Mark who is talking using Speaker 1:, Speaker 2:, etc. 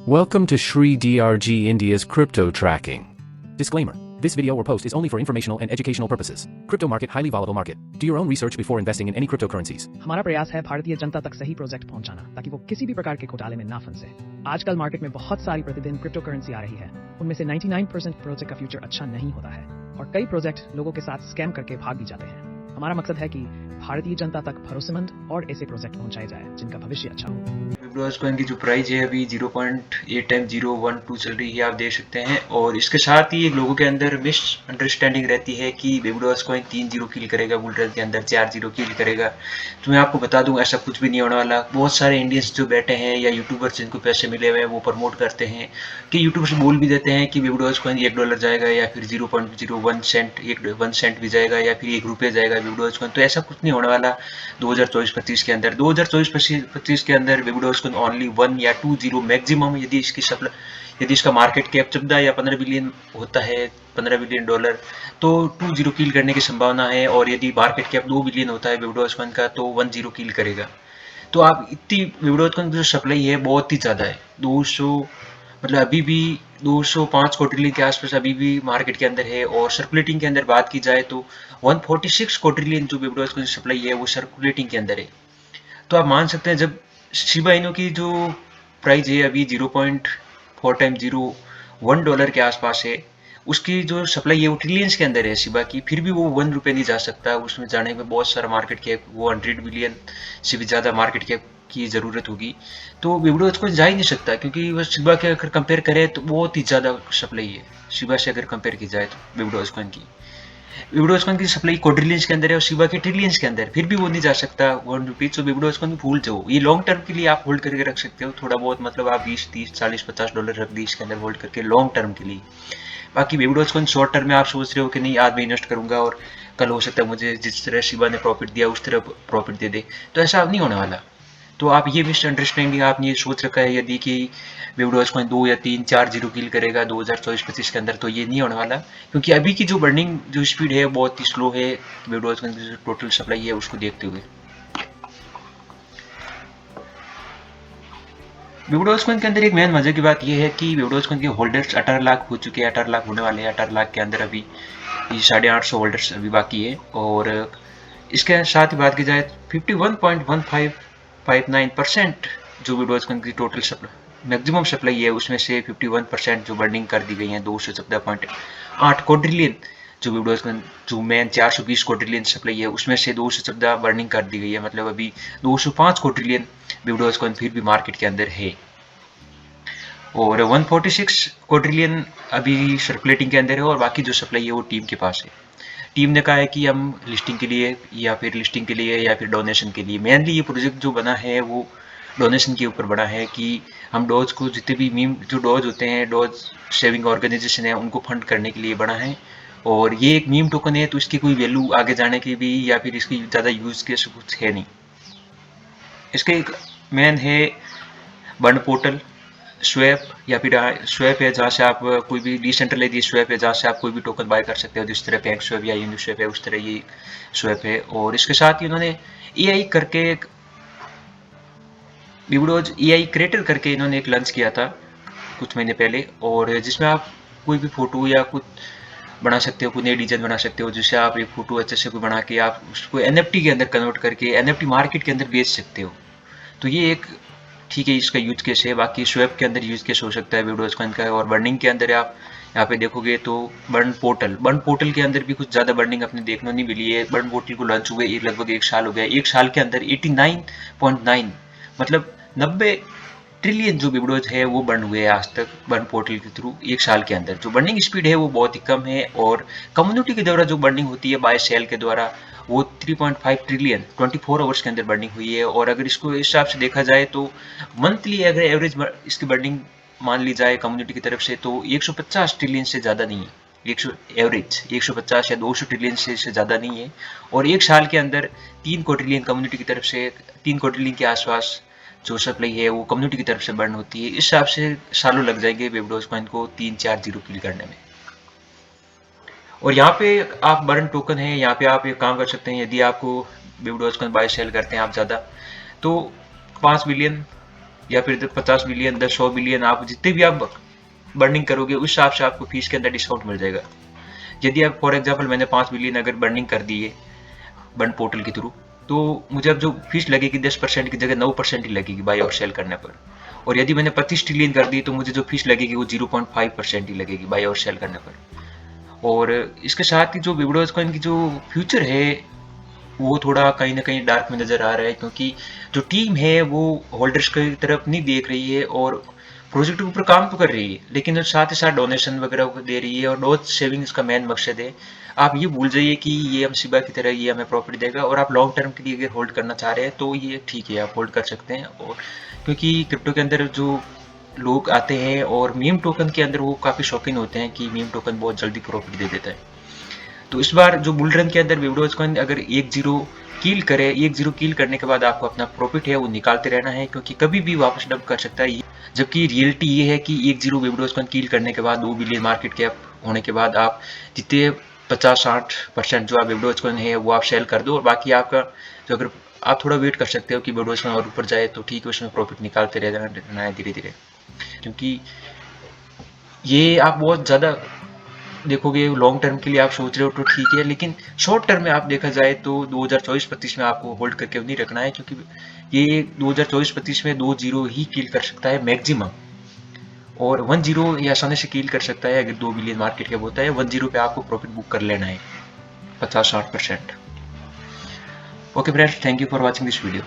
Speaker 1: Welcome to Shri DRG India's crypto tracking. Disclaimer. This video or post is only for informational and educational purposes. Crypto market highly volatile market. Do your own research before investing in any cryptocurrencies.
Speaker 2: हमारा प्रयास है भारतीय जनता तक सही project पहुंचाना ताकि वो किसी भी प्रकार के घोटाले में ना फंसे। आजकल मार्केट में बहुत सारी प्रतिदिन क्रिप्टो करेंसी आ रही है। उनमें से 99% प्रोजेक्ट का फ्यूचर अच्छा नहीं होता है और कई प्रोजेक्ट लोगों के साथ स्कैम करके भाग भी जाते हैं। हमारा मकसद है कि भारतीय जनता तक भरोसेमंद और ऐसे प्रोजेक्ट पहुंचाए जाए जिनका भविष्य अच्छा हो।
Speaker 3: विब्डोज कॉइन की जो प्राइस है अभी 0.8 टाइम 012 चल रही है, आप देख सकते हैं। और इसके साथ ही लोगों के अंदर मिस अंडरस्टैंडिंग रहती है कि विब्डोज कॉइन 3 जीरो किल करेगा, बुल रन के अंदर 4 जीरो किल करेगा। तो मैं आपको बता दूं ऐसा कुछ भी नहीं होने वाला। बहुत सारे इंडियंस जो बैठे हैं या यूट्यूबर्स जिनको पैसे मिले हुए हैं वो प्रमोट करते हैं कि यूट्यूबर्स बोल भी देते हैं कि विब्डोज कॉइन $1 जाएगा या फिर 0.01 सेंट 1 सेंट भी जाएगा या फिर ₹1 जाएगा विब्डोज कॉइन। तो ऐसा कुछ नहीं होने वाला 2024-25 के अंदर। 2024-25 के अंदर विब्डोज कॉइन ओनली 1 या 2 जीरो मैक्सिमम, यदि इसका मार्केट कैप 14 या 15 बिलियन होता है, $15 बिलियन, तो 2 जीरो किल करने की संभावना है। और यदि मार्केट कैप 2 बिलियन होता है विब्डोज कॉइन का तो 1 जीरो किल करेगा। तो आप इतनी विब्डोज कॉइन की जो सप्लाई है बहुत ही ज़्यादा है। 200 मतलब अभी भी 205 क्वार्टरली के आसपास अभी भी मार्केट के अंदर है। और सर्कुलेटिंग के अंदर बात की जाए तो 146 क्वार्टरलियन जो विब्डोज कॉइन सप्लाई है वो सर्कुलेटिंग के अंदर है। तो आप मान सकते हैं जब शिबा इनू की जो प्राइस है अभी 0.4 टाइम $1 के आसपास है, उसकी जो सप्लाई है वो ट्रिलियंस के अंदर है शिबा की, फिर भी वो ₹1 नहीं जा सकता। उसमें जाने में बहुत सारा मार्केट कैप, वो 100 बिलियन से भी ज़्यादा मार्केट कैप की ज़रूरत होगी। तो विब्डोज को जा ही नहीं सकता क्योंकि वो शिबा के अगर कंपेयर करें तो बहुत ही ज़्यादा सप्लाई है शिबा से अगर कंपेयर की जाए तो विब्डोज कॉइन की। विब्डोज कॉइन की सप्लाई क्वाड्रिलियंस के अंदर है और शिबा के ट्रिलियंस के अंदर, फिर भी वो नहीं जा सकता ₹1। तो विब्डोज कॉइन भूल जाओ। ये लॉन्ग टर्म के लिए आप होल्ड करके रख सकते हो थोड़ा बहुत, मतलब आप 20, 30, 40, $50 रख दी इसके अंदर होल्ड करके लॉन्ग टर्म के लिए। बाकी विब्डोज कॉइन शॉर्ट टर्म में आप सोच रहे हो कि नहीं आज मैं इन्वेस्ट करूंगा और कल हो सकता है मुझे जिस तरह शिबा ने प्रॉफिट दिया उस तरह प्रॉफिट दे दे, तो ऐसा अब नहीं होने वाला। तो आप ये मिसअंडरस्टैंडिंग आपने ये सोच रखा है यदि कि विब्डोज कॉइन 2 या 3, 4 जीरो किल करेगा 2024-25 के अंदर, तो ये नहीं होने वाला क्योंकि अभी की जो बर्निंग जो स्पीड है बहुत ही स्लो है विब्डोज कॉइन की जो टोटल सप्लाई है उसको देखते हुए। विब्डोज कॉइन के अंदर एक मेन मजे की बात यह है कि विब्डोज कॉइन के होल्डर्स 18 लाख हो चुके हैं, 18 लाख होने वाले हैं। 18 लाख के अंदर अभी 850 होल्डर्स अभी बाकी है। और इसके साथ ही बात की जाए 51.1559% जो विब्डोज कॉइन की टोटल मैक्सिमम सप्लाई है उसमें से 51% जो बर्निंग कर दी गई है 214.8 क्वाड्रिलियन जो विब्डोज कॉइन जो मेन 420 क्वाड्रिलियन सप्लाई है उसमें से 214 बर्निंग कर दी गई है। मतलब अभी 205 क्वाड्रिलियन विब्डोज कॉइन फिर भी मार्केट के अंदर है। और 146 क्वाड्रिलियन अभी सर्कुलेटिंग के अंदर है और बाकी जो सप्लाई है वो टीम के पास है। टीम ने कहा है कि हम लिस्टिंग के लिए या फिर डोनेशन के लिए, मेनली ये प्रोजेक्ट जो बना है वो डोनेशन के ऊपर बना है कि हम डॉज को जितने भी मीम जो डॉज होते हैं, डॉज सेविंग ऑर्गेनाइजेशन है, उनको फंड करने के लिए बना है। और ये एक मीम टोकन है तो इसकी कोई वैल्यू आगे जाने की भी या फिर इसकी ज़्यादा यूज केस कुछ है नहीं। इसके एक मेन है बर्न पोर्टल, स्वैप या फिर स्वैप है जहाँ से आप कोई भी डिसेंट्रलाइज स्वैप है जहाँ से आप कोई भी टोकन बाय कर सकते हो, जिस तरह बैंक स्वैप या यूनिक स्वैप है उस तरह ये स्वैप है। और इसके साथ ही उन्होंने एआई करके एक विब्डोज एआई क्रिएटर करके इन्होंने एक लॉन्च किया था कुछ महीने पहले, और जिसमें आप कोई भी फोटो या कुछ बना सकते हो, कोई नई डिजाइन बना सकते हो, जिससे आप एक फोटो अच्छे से कोई बना के आप उसको एनएफटी के अंदर कन्वर्ट करके एनएफटी मार्केट के अंदर बेच सकते हो। तो ये एक ठीक है इसका यूज केस है। बाकी स्वैप के अंदर यूज केस हो सकता है विब्डोज कॉइन का। और बर्निंग के अंदर आप यहाँ पे देखोगे तो बर्न पोर्टल के अंदर भी कुछ ज़्यादा बर्निंग अपने देखने नहीं मिली है। बर्न पोर्टल को लॉन्च हुए लगभग 1 साल हो गया। 1 साल के अंदर 89.9 मतलब 90 ट्रिलियन जो विब्डोज है वो बर्न हुए आज तक बर्न पोर्टल के थ्रू 1 साल के अंदर। जो बर्निंग स्पीड है वो बहुत ही कम है और कम्युनिटी के द्वारा जो बर्निंग होती है बाय सेल के द्वारा वो 3.5 ट्रिलियन 24 आवर्स के अंदर बर्निंग हुई है। और अगर इसको इस हिसाब से देखा जाए तो मंथली अगर एवरेज इसकी बर्निंग मान ली जाए कम्युनिटी की तरफ से तो 150 ट्रिलियन से ज़्यादा नहीं है। 100 एवरेज 150 या 200 ट्रिलियन से ज़्यादा नहीं है। और 1 साल के अंदर 3 क्वाड्रिलियन कम्युनिटी की तरफ से 3 क्वाड्रिलियन के आसपास जो सप्लाई है वो कम्युनिटी की तरफ से बर्न होती है। इस हिसाब से सालों लग जाएंगे विब्डोज कॉइन को 3-4 जीरो किल करने में। और यहाँ पे आप बर्न टोकन है, यहाँ पे आप एक काम कर सकते हैं। यदि आपको विब्डोज कॉइन बाय सेल करते हैं आप ज़्यादा तो 5 बिलियन या फिर 50 बिलियन 100 बिलियन आप जितने भी आप बर्निंग करोगे उस हिसाब से आपको फीस के अंदर डिस्काउंट मिल जाएगा। यदि आप फॉर एग्जांपल मैंने 5 बिलियन अगर बर्निंग कर दी है बंड पोर्टल के थ्रू, तो मुझे अब जो फीस लगेगी 10% की जगह 9% ही लगेगी बाय और सेल करने पर। और यदि मैंने 25 ट्रिलियन कर दी तो मुझे जो फीस लगेगी वो 0.5% ही लगेगी बाय और सेल करने पर। और इसके साथ ही जो विबडोज कॉइन की जो फ्यूचर है वो थोड़ा कहीं ना कहीं डार्क में नजर आ रहा है, क्योंकि जो टीम है वो होल्डर्स की तरफ नहीं देख रही है और प्रोजेक्ट के ऊपर काम तो कर रही है, लेकिन साथ ही साथ डोनेशन वगैरह दे रही है और डॉज सेविंग इसका मेन मकसद है। आप ये भूल जाइए कि ये हम सिबा की तरह ये हमें प्रॉफिट देगा, और आप लॉन्ग टर्म के लिए अगर होल्ड करना चाह रहे हैं तो ये ठीक है, आप होल्ड कर सकते हैं। और क्योंकि क्रिप्टो के अंदर जो लोग आते हैं और मीम टोकन के अंदर वो काफ़ी शौकीन होते हैं कि मीम टोकन बहुत जल्दी प्रॉफिट दे देता है। तो इस बार जो बुल रन के अंदर विबडोज कॉइन अगर 1-0 कील करे, 1-0 कील करने के बाद आपको अपना प्रॉफिट है वो निकालते रहना है, क्योंकि कभी भी वापस डंप कर सकता है। जबकि रियलिटी ये है कि 1-0 विबडोज कॉइन कील करने के बाद 2 बिलियन मार्केट कैप होने के बाद आप जितने 50-60% जो आप विबडोज कॉइन है वो आप सेल कर दो, और बाकी आपका जो अगर आप थोड़ा वेट कर सकते हो कि विबडोज कॉइन और ऊपर जाए तो ठीक है, उसमें प्रॉफिट निकालते रहना है धीरे धीरे। क्योंकि ये आप बहुत ज़्यादा देखोगे लॉन्ग टर्म के लिए आप सोच रहे हो तो ठीक है, लेकिन शॉर्ट टर्म में आप देखा जाए तो 2024-25 में आपको होल्ड करके नहीं रखना है, क्योंकि ये 2024-25 में 2-0 ही किल कर सकता है मैक्सिमम, और 1-0 ये आसानी से किल कर सकता है अगर 2 बिलियन मार्केट कैप होता है। 1-0 पे आपको प्रॉफिट बुक कर लेना है 50-60%। Okay friends, thank you for watching this video.